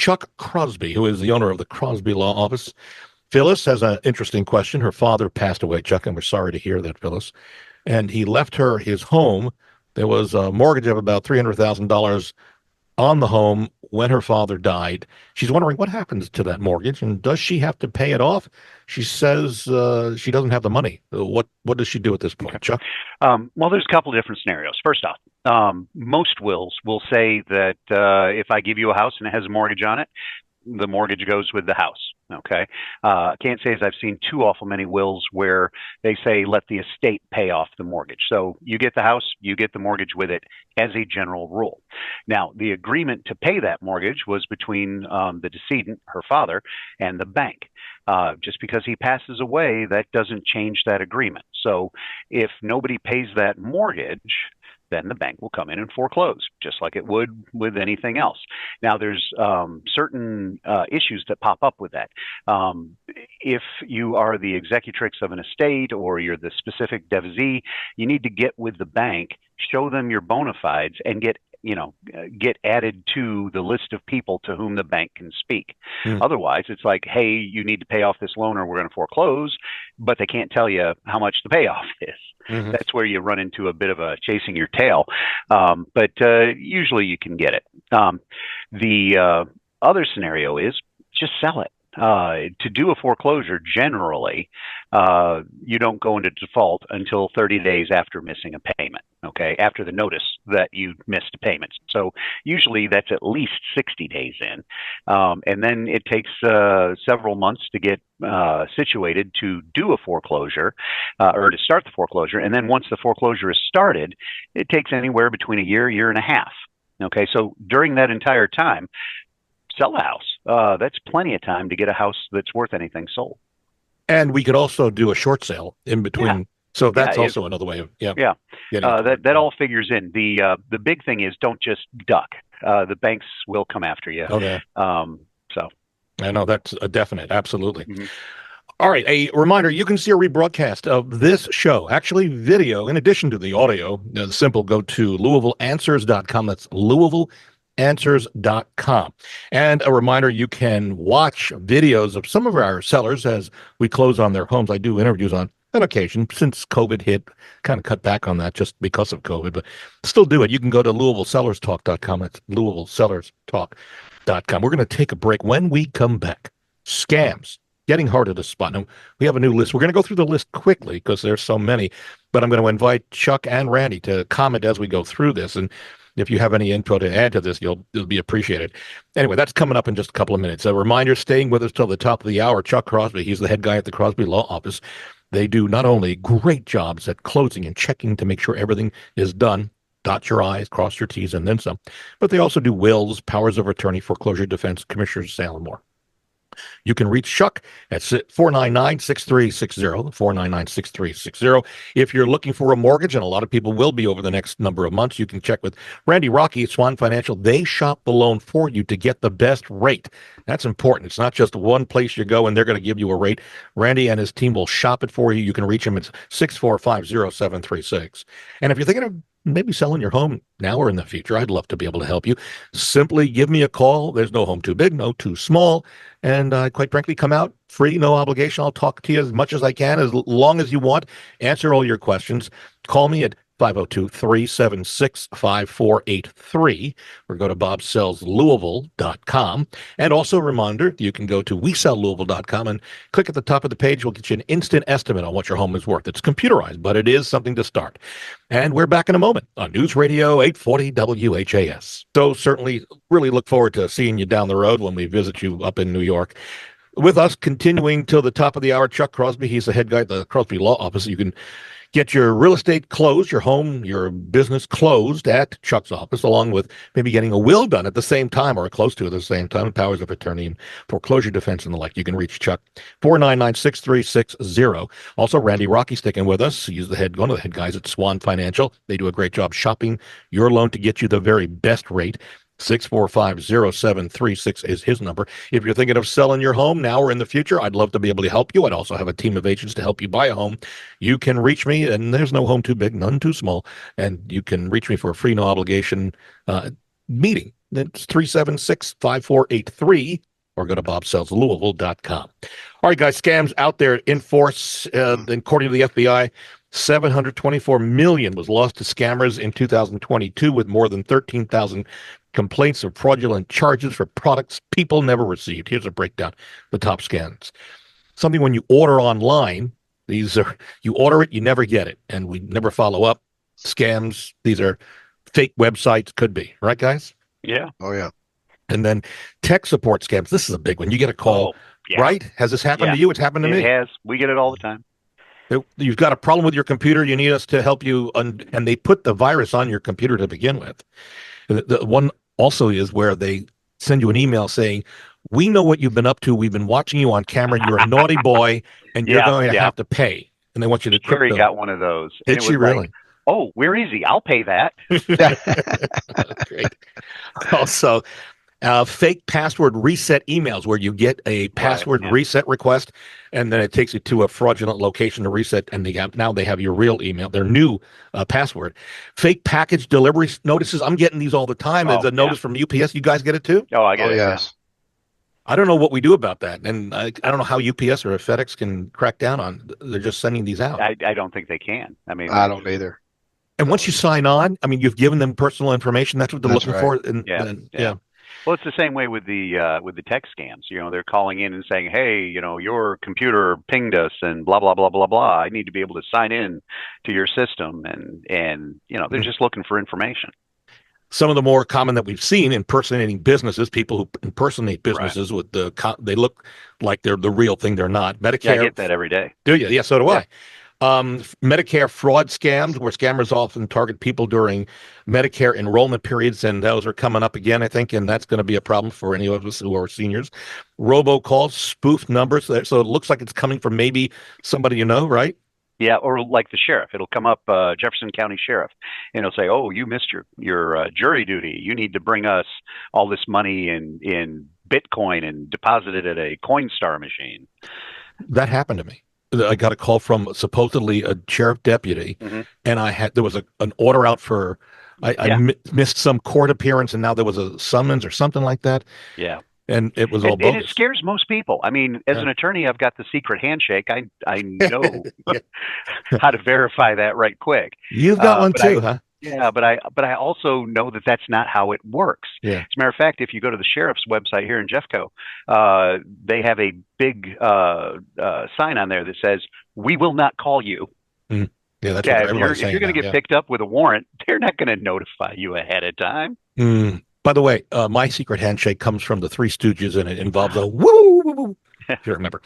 Chuck Crosby, who is the owner of the Crosby Law Office. Phyllis has an interesting question. Her father passed away, Chuck, and we're sorry to hear that, Phyllis. And he left her his home. There was a mortgage of about $300,000 on the home when her father died. She's wondering what happens to that mortgage, and does she have to pay it off? She says she doesn't have the money. What does she do at this point, Chuck? Well, there's a couple of different scenarios. First off, most wills will say that if I give you a house and it has a mortgage on it, the mortgage goes with the house. Okay. Can't say as I've seen too awful many wills where they say let the estate pay off the mortgage. So you get the house, you get the mortgage with it as a general rule. Now, the agreement to pay that mortgage was between the decedent, her father, and the bank. Just because he passes away, that doesn't change that agreement. So if nobody pays that mortgage, then the bank will come in and foreclose, just like it would with anything else. Now, there's certain issues that pop up with that. If you are the executrix of an estate or you're the specific devotee, you need to get with the bank, show them your bona fides, and get added to the list of people to whom the bank can speak. Otherwise, it's like, hey, you need to pay off this loan or we're going to foreclose, but they can't tell you how much the payoff is. That's where you run into a bit of a chasing your tail. But usually you can get it. The other scenario is just sell it. To do a foreclosure, generally, you don't go into default until 30 days after missing a payment, okay, after the notice that you missed payments. So usually that's at least 60 days in. And then it takes several months to get situated to do a foreclosure or to start the foreclosure. And then once the foreclosure is started, it takes anywhere between a year and a half. Okay, so during that entire time, sell a house. That's plenty of time to get a house that's worth anything sold. And we could also do a short sale in between. Yeah. So that's also another way of that all figures in. The big thing is don't just duck. The banks will come after you. Okay. So I know that's a definite. Absolutely. All right. A reminder, you can see a rebroadcast of this show, actually video, in addition to the audio. Simple, go to LouisvilleAnswers.com. That's LouisvilleAnswers.com. And a reminder, you can watch videos of some of our sellers as we close on their homes. I do interviews on occasion since COVID hit, kind of cut back on that just because of COVID, but still do it. You can go to LouisvilleSellersTalk.com. That's LouisvilleSellersTalk.com. We're going to take a break. When we come back, scams. Getting harder to spot. Now, we have a new list. We're going to go through the list quickly because there's so many, but I'm going to invite Chuck and Randy to comment as we go through this. And if you have any info to add to this, it'll be appreciated. Anyway, that's coming up in just a couple of minutes. A reminder, staying with us till the top of the hour, Chuck Crosby. He's the head guy at the Crosby Law Office. They do not only great jobs at closing and checking to make sure everything is done, dot your I's, cross your T's, and then some, but they also do wills, powers of attorney, foreclosure defense, commissioner's sale, and more. You can reach Chuck at 499-6360, 499-6360. If you're looking for a mortgage, and a lot of people will be over the next number of months, you can check with Randy Rocky at Swan Financial. They shop the loan for you to get the best rate. That's important. It's not just one place you go and they're going to give you a rate. Randy and his team will shop it for you. You can reach him at 645-0736. And if you're thinking of maybe selling your home now or in the future, I'd love to be able to help you. Simply give me a call. There's no home too big, no too small. And quite frankly, come out free, no obligation. I'll talk to you as much as I can, as long as you want. Answer all your questions. Call me at 502-376-5483 or go to bobsellslouisville.com. And also a reminder, you can go to wesellouisville.com and click at the top of the page. We'll get you an instant estimate on what your home is worth. It's computerized, but it is something to start. And we're back in a moment on News Radio 840 WHAS. So certainly really look forward to seeing you down the road when we visit you up in New York. With us continuing till the top of the hour, Chuck Crosby. He's the head guy at the Crosby Law Office. You can get your real estate closed, your home, your business closed at Chuck's office, along with maybe getting a will done at the same time or close to it at the same time, powers of attorney and foreclosure defense and the like. You can reach Chuck, 499-6360. Also, Randy Rocky sticking with us. He's one of the head guys at Swan Financial. They do a great job shopping your loan to get you the very best rate. 645-0736 is his number. If you're thinking of selling your home now or in the future, I'd love to be able to help you. I'd also have a team of agents to help you buy a home. You can reach me, and there's no home too big, none too small, and you can reach me for a free, no obligation meeting It's 376-5483, or go to bobsellslouisville.com. All right, guys, scams out there in force. According to the FBI, $724 million was lost to scammers in 2022, with more than 13,000 complaints of fraudulent charges for products people never received. Here's a breakdown: the top scams. Something when you order online, you order it, you never get it, and we never follow up. Scams, these are fake websites, could be, right, guys? Yeah. Oh, yeah. And then tech support scams. This is a big one. You get a call, right? Has this happened to you? It's happened to me. It has. We get it all the time. You've got a problem with your computer. You need us to help you. And they put the virus on your computer to begin with. The one also is where they send you an email saying, "We know what you've been up to. We've been watching you on camera. You're a naughty boy, and you're going to have to pay." And they want you to Carrie got one of those. Did she really? Like, oh, where is he? I'll pay that. Great. Also, fake password reset emails, where you get a password reset request, and then it takes you to a fraudulent location to reset, and now they have your real email, their new password. Fake package delivery notices. I'm getting these all the time. There's a notice from UPS. You guys get it too? Oh, I get it. Yes. I don't know what we do about that, and I don't know how UPS or FedEx can crack down on. They're just sending these out. I don't think they can. I mean, I don't either. And once you sign on, I mean, you've given them personal information. That's what they're looking for. And, yeah. Well, it's the same way with the tech scams. You know, they're calling in and saying, "Hey, you know, your computer pinged us and blah blah blah blah blah. I need to be able to sign in to your system," and you know, they're just looking for information. Some of the more common that we've seen, impersonating businesses, people who impersonate businesses with they look like they're the real thing. They're not. Medicare. Yeah, I get that every day. Do you? Yeah, so do I. Medicare fraud scams, where scammers often target people during Medicare enrollment periods, and those are coming up again, I think, and that's going to be a problem for any of us who are seniors. Robocalls, spoofed numbers, so it looks like it's coming from maybe somebody you know, right? Yeah, or like the sheriff. It'll come up, Jefferson County Sheriff, and it'll say, "Oh, you missed your jury duty. You need to bring us all this money in Bitcoin and deposit it at a Coinstar machine." That happened to me. I got a call from supposedly a sheriff deputy, and there was an order out for I missed some court appearance, and now there was a summons or something like that. Yeah. And it was all bogus. And it scares most people. I mean, as an attorney, I've got the secret handshake. I know how to verify that right quick. You've got one too, huh? Yeah, but I also know that that's not how it works. Yeah. As a matter of fact, if you go to the sheriff's website here in Jeffco, they have a big sign on there that says, "We will not call you." Yeah, that's what everybody's saying. If you're going to get picked up with a warrant, they're not going to notify you ahead of time. By the way, my secret handshake comes from the Three Stooges, and it involves a woo, woo, woo, if you remember.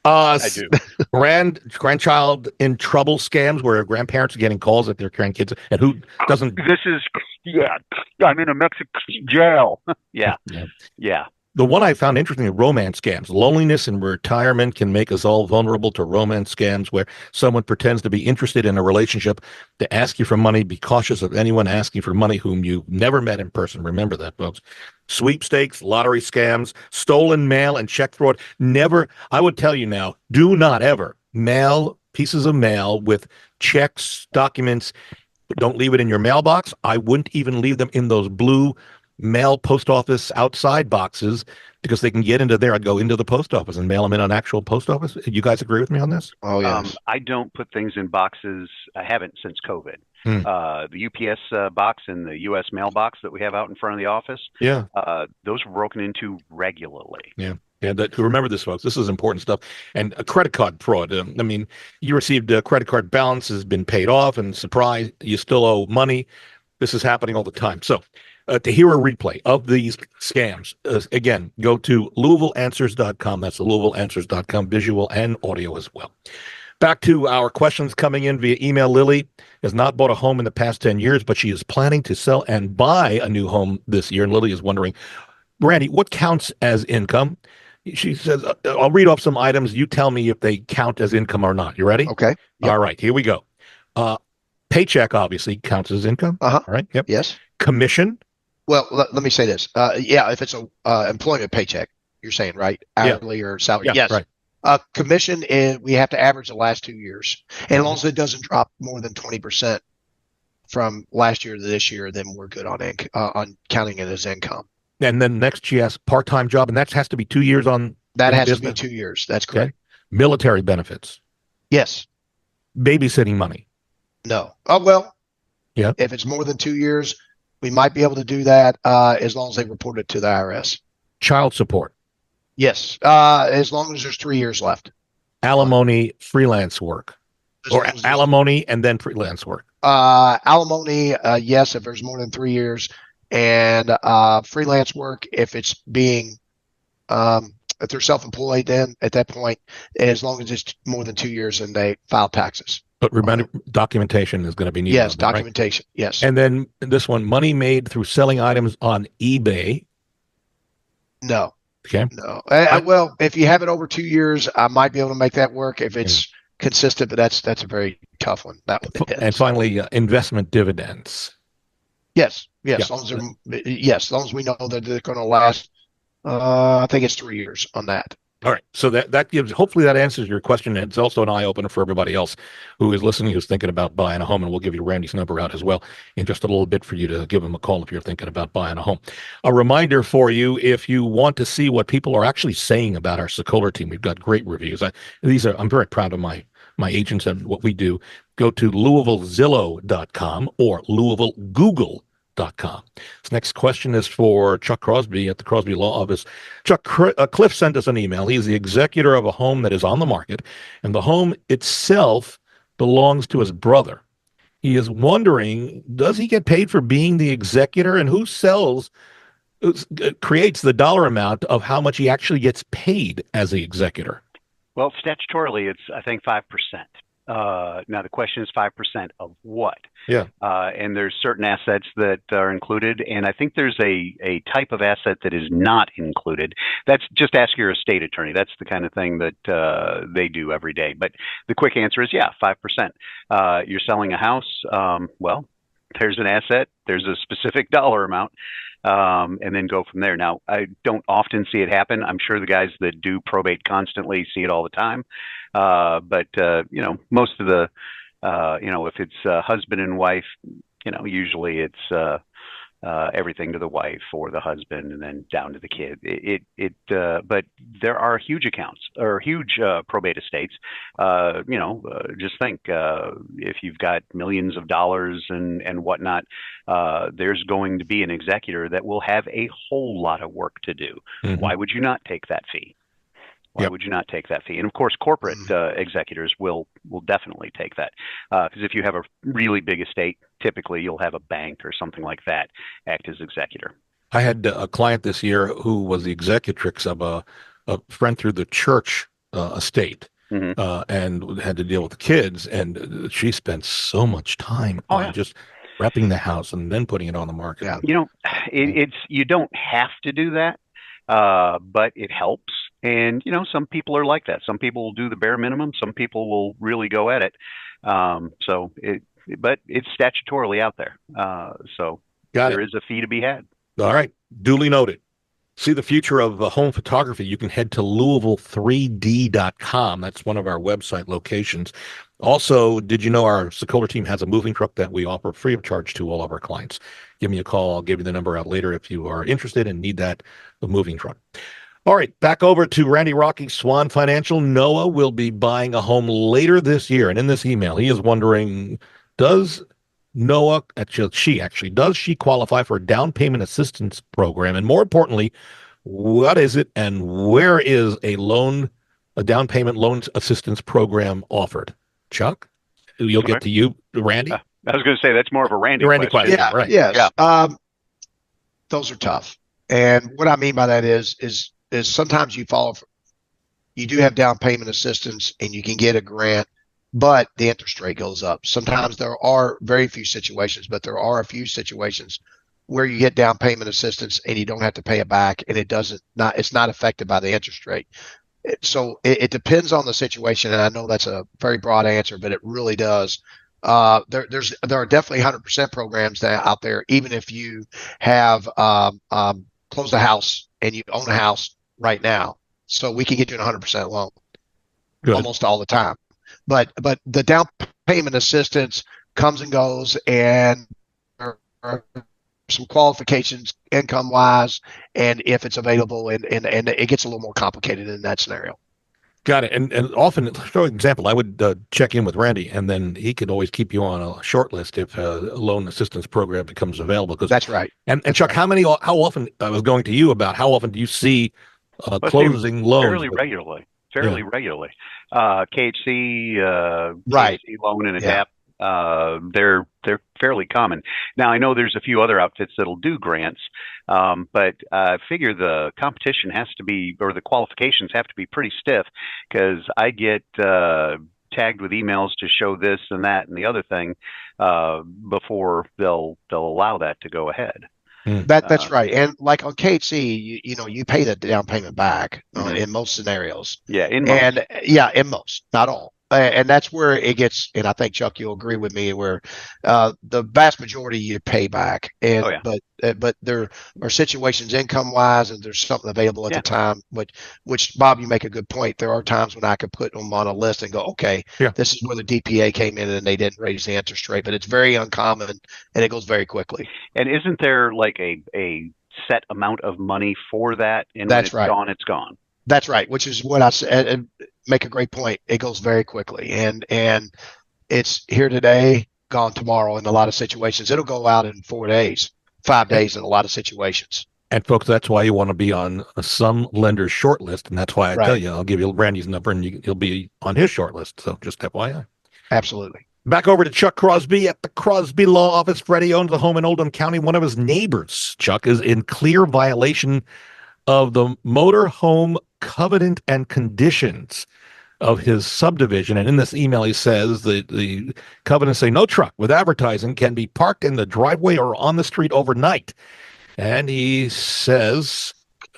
I do. Grandchild in trouble scams, where grandparents are getting calls at their grandkids, and who doesn't? This is I'm in a Mexican jail. Yeah. The one I found interesting: romance scams. Loneliness in retirement can make us all vulnerable to romance scams, where someone pretends to be interested in a relationship to ask you for money. Be cautious of anyone asking for money whom you've never met in person. Remember that, folks. Sweepstakes, lottery scams, stolen mail, and check fraud. Never, I would tell you now, do not ever mail pieces of mail with checks, documents. Don't leave it in your mailbox. I wouldn't even leave them in those blue mail post office outside boxes, because they can get into there. I'd go into the post office and mail them in an actual post office. You guys agree with me on this? Oh, yes. I don't put things in boxes. I haven't since COVID. The UPS box and the US mailbox that we have out in front of the office, those were broken into regularly. Yeah. Remember this, folks. This is important stuff. And a credit card fraud. I mean, you received a credit card balance has been paid off, and surprise, you still owe money. This is happening all the time. So to hear a replay of these scams, again, go to LouisvilleAnswers.com. That's LouisvilleAnswers.com, visual and audio as well. Back to our questions coming in via email. Lily has not bought a home in the past 10 years, but she is planning to sell and buy a new home this year. And Lily is wondering, Randy, what counts as income? She says, I'll read off some items. You tell me if they count as income or not. You ready? Okay. Yep. All right, here we go. Paycheck obviously counts as income. All right. Yep. Yes. Commission. Well, let me say this. If it's a employment paycheck, you're saying, right? Hourly or salary. Yeah, yes. Right. Commission, we have to average the last 2 years. And as long as it doesn't drop more than 20% from last year to this year, then we're good on counting it as income. And then next she asks part-time job, and that has to be 2 years on That in has to be business? 2 years. That's Okay. correct. Military benefits, Yes. babysitting money. No. Oh, well, Yeah. if it's more than 2 years, we might be able to do that as long as they report it to the IRS. Child support, Yes. As long as there's 3 years left. alimony, freelance work, As or long as there's- alimony and then freelance work. Alimony, yes, if there's more than 3 years, and freelance work if it's being if they're self-employed. Then at that point, as long as it's more than 2 years and they file taxes. But remember, documentation is going to be needed. Yes, on that, right? documentation. Yes. And then this one, money made through selling items on eBay. No. Okay. No. Well, if you have it over 2 years, I might be able to make that work if it's consistent, but that's a very tough one. That one depends. And finally, investment dividends. Yes. Yeah. As long as long as we know that they're going to last. I think it's 3 years on that. All right. So that gives, hopefully that answers your question. It's also an eye opener for everybody else who is listening, who's thinking about buying a home. And we'll give you Randy's number out as well in just a little bit for you to give him a call if you're thinking about buying a home. A reminder for you, if you want to see what people are actually saying about our Sokoler team, we've got great reviews. I'm very proud of my agents and what we do. Go to LouisvilleZillow.com or LouisvilleGoogle.com. This next question is for Chuck Crosby at the Crosby Law Office. Chuck, Cliff sent us an email. He's the executor of a home that is on the market, and the home itself belongs to his brother. He is wondering, does he get paid for being the executor, and who creates the dollar amount of how much he actually gets paid as the executor? Well, statutorily, it's, I think, 5%. Now, the question is 5% of what? Yeah. And there's certain assets that are included, and I think there's a type of asset that is not included. That's just ask your estate attorney. That's the kind of thing that they do every day. But the quick answer is, yeah, 5%. You're selling a house. Well, there's an asset. There's a specific dollar amount. And then go from there. Now, I don't often see it happen. I'm sure the guys that do probate constantly see it all the time. But most of the, if it's husband and wife, usually it's everything to the wife or the husband and then down to the kid. But there are huge accounts or huge probate estates. Just think if you've got millions of dollars and whatnot, there's going to be an executor that will have a whole lot of work to do. Mm-hmm. Why would you not take that fee? Why would you not take that fee? And of course, corporate executors will definitely take that. Because if you have a really big estate, typically you'll have a bank or something like that act as executor. I had a client this year who was the executrix of a friend through the church estate. Mm-hmm. And had to deal with the kids. And she spent so much time on just repping the house and then putting it on the market. Yeah. You don't have to do that, but it helps. And, some people are like that. Some people will do the bare minimum. Some people will really go at it. But it's statutorily out there. There is a fee to be had. All right. Duly noted. See the future of home photography. You can head to Louisville3D.com. That's one of our website locations. Also, did you know our Sokoler team has a moving truck that we offer free of charge to all of our clients? Give me a call. I'll give you the number out later if you are interested and need the moving truck. All right, back over to Randy Rocky, Swan Financial. Noah will be buying a home later this year. And in this email, he is wondering, does she qualify for a down payment assistance program? And more importantly, what is it and where is a down payment loan assistance program offered? Chuck, you'll get to you, Randy. I was going to say that's more of a Randy question. Yeah, right. Yes. Yeah. Those are tough. And what I mean by that is sometimes you do have down payment assistance and you can get a grant, but the interest rate goes up. Sometimes there are very few situations, but there are a few situations where you get down payment assistance and you don't have to pay it back, and it's not affected by the interest rate. So it depends on the situation, and I know that's a very broad answer, but it really does. There are definitely 100% programs out there, even if you have closed a house and you own a house right now. So we can get you an 100% loan. Good. Almost all the time. But the down payment assistance comes and goes, and some qualifications income wise, and if it's available, and it gets a little more complicated in that scenario. Got it. And often, for example, I would check in with Randy, and then he could always keep you on a short list if a loan assistance program becomes available. Because That's right. And That's Chuck, right. how often, I was going to you about how often do you see Let's say closing loans? fairly regularly. Fairly regularly. KHC, Right. KHC loan and Yeah. adapt. They're fairly common. Now I know there's a few other outfits that'll do grants, but I figure the competition has to be, or the qualifications have to be pretty stiff, because I get tagged with emails to show this and that and the other thing before they'll allow that to go ahead. That's right. And like on KHC, you pay the down payment back Mhm. in most scenarios. Yeah, in most. And yeah, in most, not all. And that's where it gets, and I think Chuck, you'll agree with me, where the vast majority you pay back. And Oh, yeah. but there are situations income wise, and there's something available at Yeah. the time. Which Bob, you make a good point. There are times when I could put them on a list and go, okay, Yeah. this is where the DPA came in and they didn't raise the interest rate, but it's very uncommon and it goes very quickly. And isn't there like a set amount of money for that? And That's when it's right. gone, it's gone. That's right, which is what I said. And make a great point. It goes very quickly, and it's here today, gone tomorrow. In a lot of situations, it'll go out in 4 days, 5 days in a lot of situations. And folks, that's why you want to be on some lender's short list, and that's why I tell Right. you, I'll give you Randy's number, and you'll be on his short list. So just FYI. Absolutely. Back over to Chuck Crosby at the Crosby Law Office. Freddie owns a home in Oldham County. One of his neighbors, Chuck, is in clear violation of the motor home covenant and conditions of his subdivision. And in this email, he says the covenants say no truck with advertising can be parked in the driveway or on the street overnight. And he says,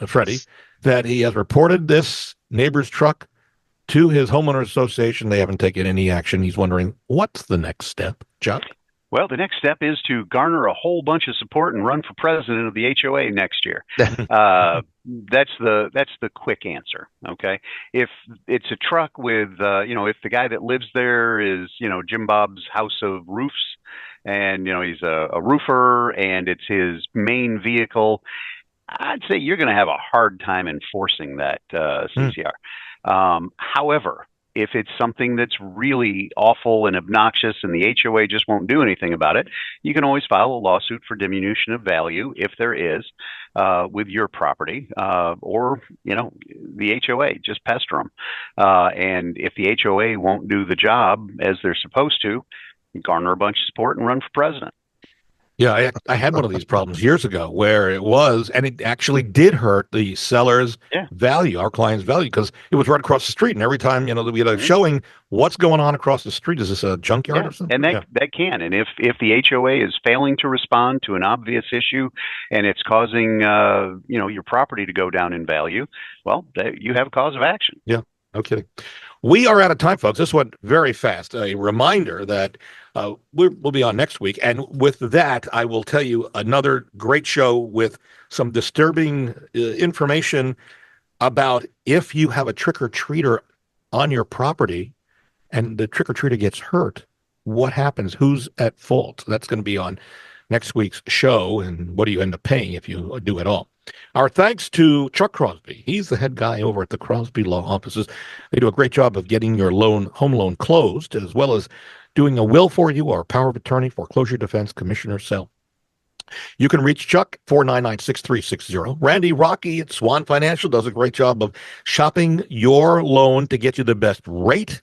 Freddie, that he has reported this neighbor's truck to his homeowner association. They haven't taken any action. He's wondering, what's the next step, Chuck? Well, the next step is to garner a whole bunch of support and run for president of the HOA next year. That's the quick answer. Okay, if it's a truck with, if the guy that lives there is, Jim Bob's House of Roofs, and he's a roofer, and it's his main vehicle, I'd say you're going to have a hard time enforcing that CCR. However, if it's something that's really awful and obnoxious and the HOA just won't do anything about it, you can always file a lawsuit for diminution of value, if there is, with your property, or, the HOA, just pester them. And if the HOA won't do the job as they're supposed to, garner a bunch of support and run for president. Yeah, I had one of these problems years ago where and it actually did hurt the seller's value, our client's value, because it was right across the street. And every time, we had a showing what's going on across the street. Is this a junkyard or something? And that can. And if the HOA is failing to respond to an obvious issue and it's causing, your property to go down in value, well, you have a cause of action. Yeah, no kidding. We are out of time, folks. This went very fast. A reminder that we'll be on next week. And with that, I will tell you another great show with some disturbing information about if you have a trick-or-treater on your property and the trick-or-treater gets hurt, what happens? Who's at fault? That's going to be on next week's show. And what do you end up paying if you do it all? Our thanks to Chuck Crosby. He's the head guy over at the Crosby Law Offices. They do a great job of getting your home loan closed, as well as doing a will for you or power of attorney, foreclosure defense, commissioner sale. You can reach Chuck, 499-6360. Randy Rocky at Swan Financial does a great job of shopping your loan to get you the best rate.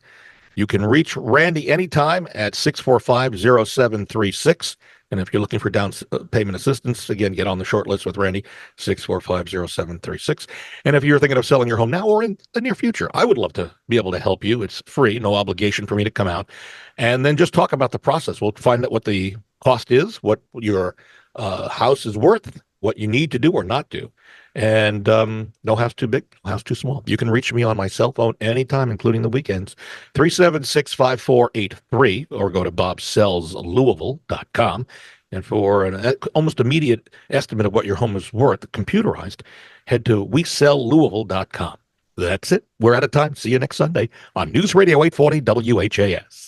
You can reach Randy anytime at 645-0736. And if you're looking for down payment assistance, again, get on the short list with Randy, 645-0736. And if you're thinking of selling your home now or in the near future, I would love to be able to help you. It's free, no obligation for me to come out. And then just talk about the process. We'll find out what the cost is, what your house is worth, what you need to do or not do. And no house too big, no house too small. You can reach me on my cell phone anytime, including the weekends, 376-5483, or go to bobsellslouisville.com. And for an almost immediate estimate of what your home is worth, computerized, head to WeSellLouisville.com. That's it. We're out of time. See you next Sunday on News Radio 840 WHAS.